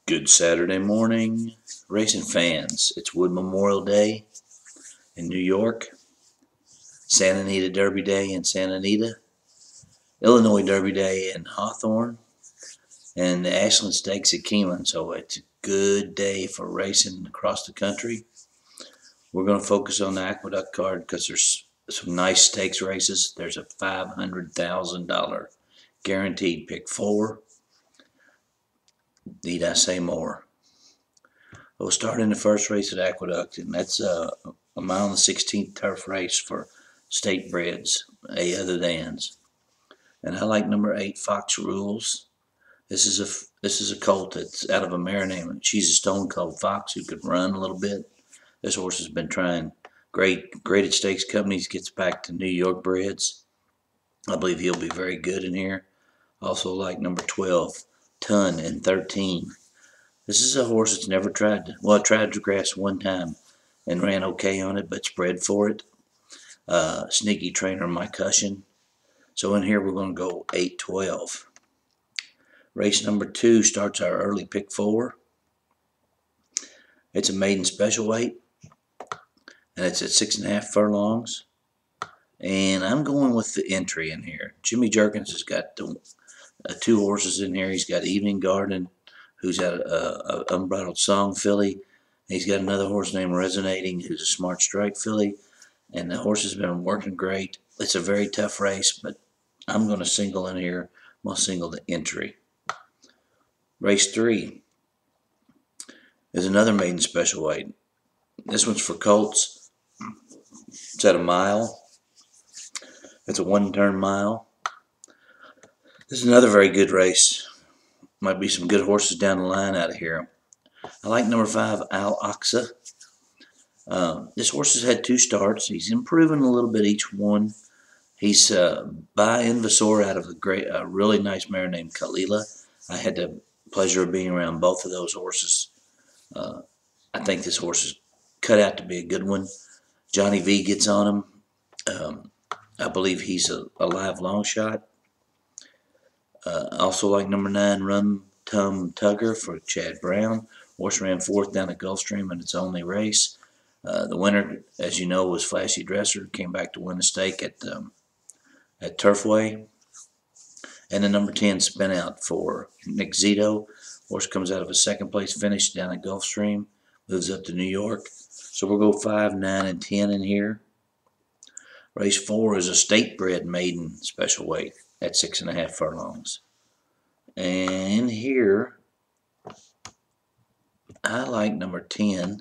Good Saturday morning, racing fans. It's Wood Memorial Day in New York, Santa Anita Derby Day in Santa Anita, Illinois Derby Day in Hawthorne, and the Ashland Stakes at Keeneland. So it's a good day for racing across the country. We're going to focus on the Aqueduct card because there's some nice stakes races. There's a $500,000 guaranteed pick four. Need I say more? We'll start in the first race at Aqueduct, and that's a mile and 16th turf race for state breds, A other thans. And I like number 8, Fox Rules. This is a colt that's out of a mare named She's a Stone Cold Fox who could run a little bit. This horse has been trying great at stakes companies, gets back to New York breds. I believe he'll be very good in here. Also like number 12, Ton and 13. This is a horse that's never tried to grass one time and ran okay on it, but spread for it. Sneaky trainer Mike Hushin. So in here we're going to go 8-12. Race number 2 starts our early pick 4. It's a maiden special weight, and it's at 6.5 furlongs. And I'm going with the entry in here. Jimmy Jerkins has got 2 horses in here. He's got Evening Garden, who's got a Unbridled Song filly. He's got another horse named Resonating, who's a Smart Strike filly. And the horse has been working great. It's a very tough race, but I'm going to single in here. I'm going to single the entry. Race 3 is another maiden special weight. This one's for colts. It's at a mile. It's a 1-turn mile. This is another very good race. Might be some good horses down the line out of here. I like number 5, Al Aqsa. This horse has had 2 starts. He's improving a little bit each one. He's by Invasor out of a really nice mare named Kalila. I had the pleasure of being around both of those horses. I think this horse is cut out to be a good one. Johnny V gets on him. I believe he's a live long shot. Also like number 9, Rum Tum Tugger for Chad Brown. Horse ran 4th down at Gulfstream in its only race. The winner, as you know, was Flashy Dresser. Came back to win the stake at Turfway. And the number 10 Spin Out for Nick Zito. Horse comes out of a 2nd place finish down at Gulfstream. Moves up to New York. So we'll go 5, 9, and 10 in here. Race 4 is a state bred maiden special weight at 6.5 furlongs. And here, I like number 10.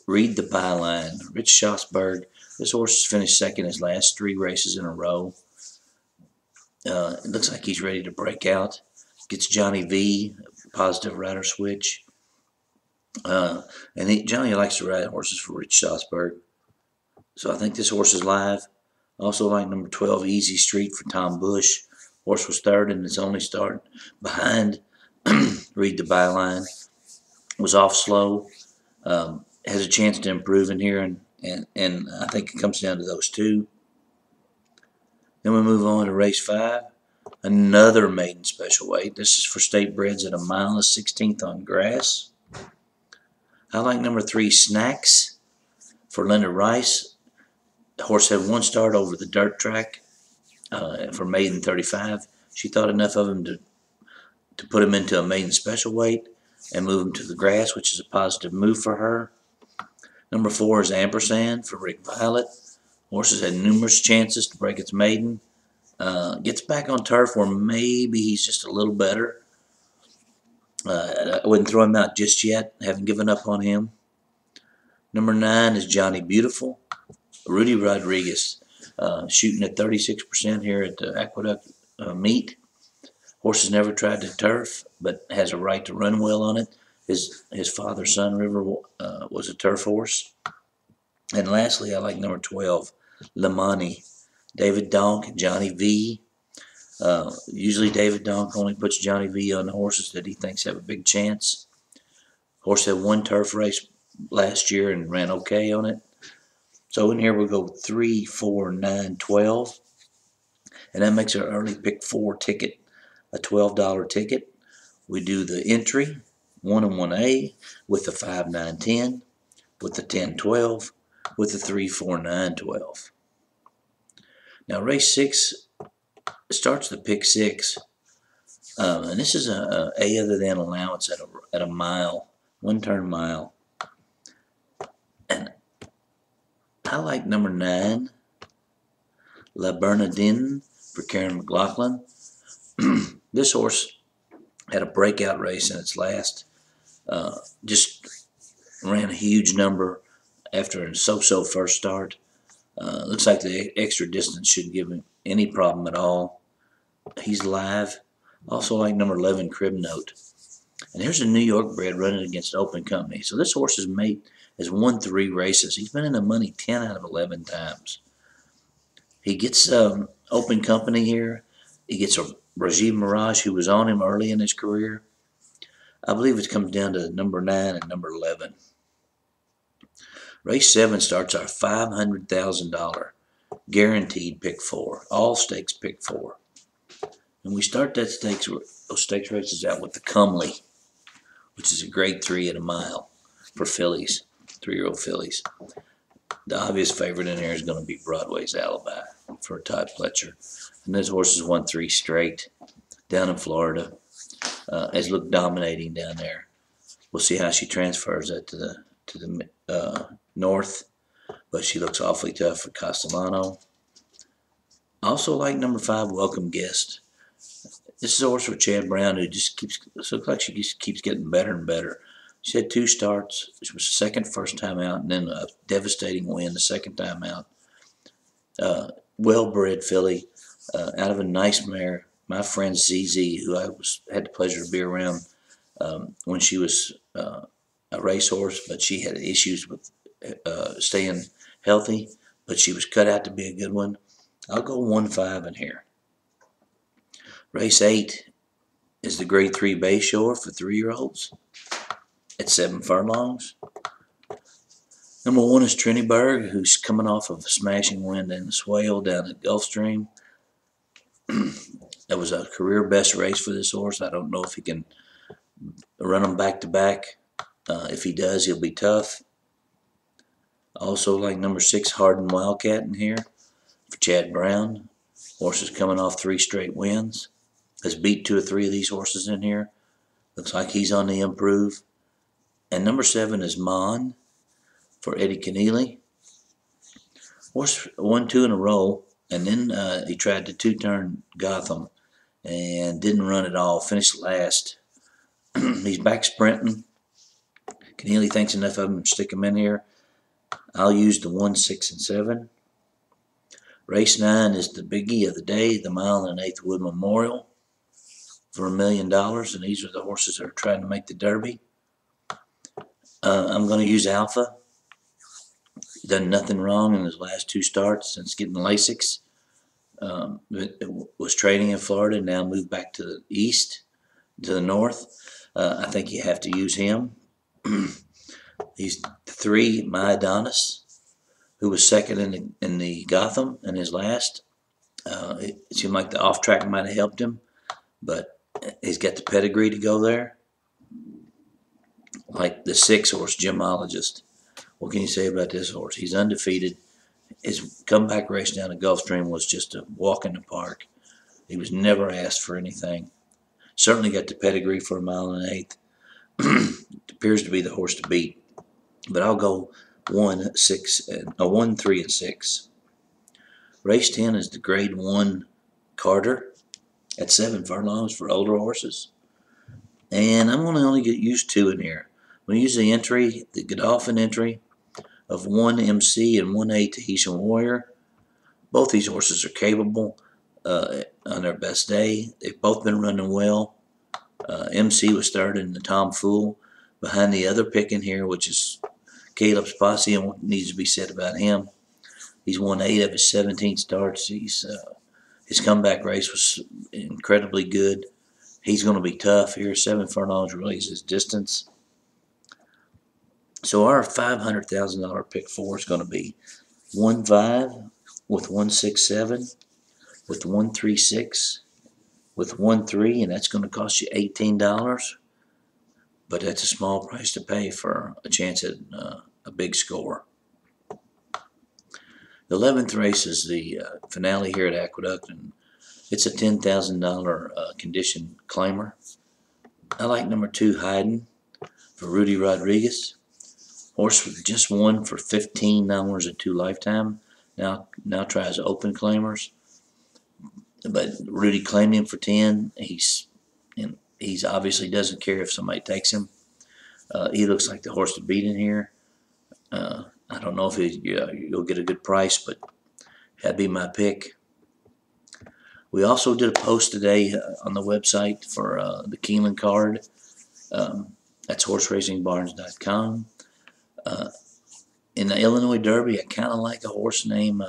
Read the Byline. Rich Schosberg. This horse has finished 2nd his last 3 races in a row. It looks like he's ready to break out. Gets Johnny V, positive rider switch. Johnny likes to ride horses for Rich Schosberg. So I think this horse is live. Also like number 12, Easy Street for Tom Bush. Horse was 3rd in his only start behind Read the Byline. Was off slow. Has a chance to improve in here, and I think it comes down to those 2. Then we move on to race 5. Another maiden special weight. This is for state breds at a mile and 16th on grass. I like number 3, Snacks for Linda Rice. The horse had 1 start over the dirt track for maiden 35. She thought enough of him to put him into a maiden special weight and move him to the grass, which is a positive move for her. Number 4 is Ampersand for Rick Violet. Horse has had numerous chances to break its maiden. Gets back on turf where maybe he's just a little better. I wouldn't throw him out just yet. Haven't given up on him. Number 9 is Johnny Beautiful. Rudy Rodriguez shooting at 36% here at the Aqueduct meet. Horse has never tried to turf, but has a right to run well on it. His father, Sun River, was a turf horse. And lastly, I like number 12, Lamani. David Donk and Johnny V. Usually David Donk only puts Johnny V on the horses that he thinks have a big chance. Horse had 1 turf race last year and ran okay on it. So in here we'll go 3, 4, 9, 12. And that makes our early pick 4 ticket. a $12 ticket. We do the entry, 1 and 1A, with the 5, 9, 10, with the 10, 12, with the 3, 4, 9, 12. Now race 6 starts the pick 6. And this is a other than allowance at a mile, 1 turn mile. And I like number 9, La Bernardine, for Karen McLaughlin. This horse had a breakout race in its last. Just ran a huge number after a so-so first start. Looks like the extra distance shouldn't give him any problem at all. He's live. Also like number 11, Crib Note. And here's a New York bred running against Open Company. So this horse has won 3 races. He's been in the money 10 out of 11 times. He gets Open Company here. He gets a Rajiv Mirage, who was on him early in his career. I believe it comes down to number 9 and number 11. Race 7 starts our $500,000 guaranteed pick 4. All stakes pick 4. And we start those stakes races out with the Comely, which is a grade 3 at a mile for fillies, 3-year-old fillies. The obvious favorite in here is going to be Broadway's Alibi for Todd Pletcher. And this horse has won 3 straight down in Florida. Has looked dominating down there. We'll see how she transfers that to the north, but she looks awfully tough for Castellano. I also like number 5, Welcome Guest. This is a horse for Chad Brown, who just looks like she just keeps getting better and better. She had 2 starts. She was second first time out, and then a devastating win the second time out. Well-bred filly, out of a nice mare. My friend ZZ, who I had the pleasure to be around when she was a racehorse, but she had issues with staying healthy, but she was cut out to be a good one. I'll go 1-5 in here. Race 8 is the grade 3 Bayshore for 3-year-olds at 7 furlongs. Number 1 is Triniberg, who's coming off of a smashing win in the Swale down at Gulfstream. That was a career best race for this horse. I don't know if he can run them back to back. If he does, he'll be tough. Also like number 6, Harden Wildcat in here for Chad Brown. Horse is coming off 3 straight wins. Has beat 2 or 3 of these horses in here. Looks like he's on the improve. And number 7 is Mon for Eddie Keneally. Horse won 2 in a row, and then he tried to 2-turn Gotham and didn't run at all. Finished last. He's back sprinting. Keneally thinks enough of him to stick him in here. I'll use the 1, 6, and 7. Race 9 is the biggie of the day, the 1 1/8 Wood Memorial for $1 million, and these are the horses that are trying to make the Derby. I'm going to use Alpha. He's done nothing wrong in his last 2 starts since getting Lasix. Was training in Florida, now moved back to the east, to the north. I think you have to use him. He's 3, My Adonis, who was second in the Gotham in his last. It seemed like the off track might have helped him, but he's got the pedigree to go there. Like the 6 horse, Gemologist. What can you say about this horse? He's undefeated. His comeback race down at Gulfstream was just a walk in the park. He was never asked for anything. Certainly got the pedigree for 1 1/8. Appears to be the horse to beat. But I'll go 1, 3, and 6. Race 10 is the grade 1 Carter at 7 furlongs for older horses. And I'm going to only use 2 in here. I'm going to use the entry, the Godolphin entry of 1 MC and 1A Tahitian Warrior. Both these horses are capable on their best day. They've both been running well. MC was third in the Tom Fool behind the other pick in here, which is Caleb's Posse, and what needs to be said about him. He's won 8 of his 17 starts. His comeback race was incredibly good. He's going to be tough here. 7 furlongs really is his distance. So our $500,000 pick 4 is going to be 1-5 with 1-6-7 with 1-3-6 with 1-3, and that's going to cost you $18. But that's a small price to pay for a chance at a big score. The 11th race is the finale here at Aqueduct, and it's a $10,000 condition claimer. I like number 2, Haydn, for Rudy Rodriguez. Horse just won for $15 at 2 Lifetime. Now tries open claimers, but Rudy claimed him for 10. He's obviously doesn't care if somebody takes him. He looks like the horse to beat in here. I don't know if you'll get a good price, but that'd be my pick. We also did a post today on the website for the Keeneland card. That's horseracingbarns.com. In the Illinois Derby, I kind of like a horse named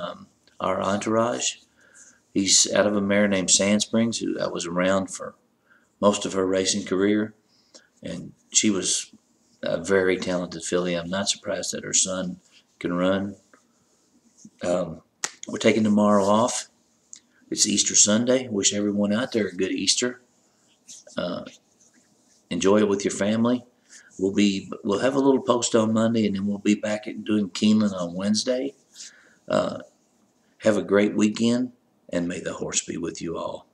Our Entourage. He's out of a mare named Sand Springs, who I was around for most of her racing career, and she was a very talented filly. I'm not surprised that her son can run. We're taking tomorrow off. It's Easter Sunday. Wish everyone out there a good Easter. Enjoy it with your family. We'll have a little post on Monday, and then we'll be back at doing Keeneland on Wednesday. Have a great weekend, and may the horse be with you all.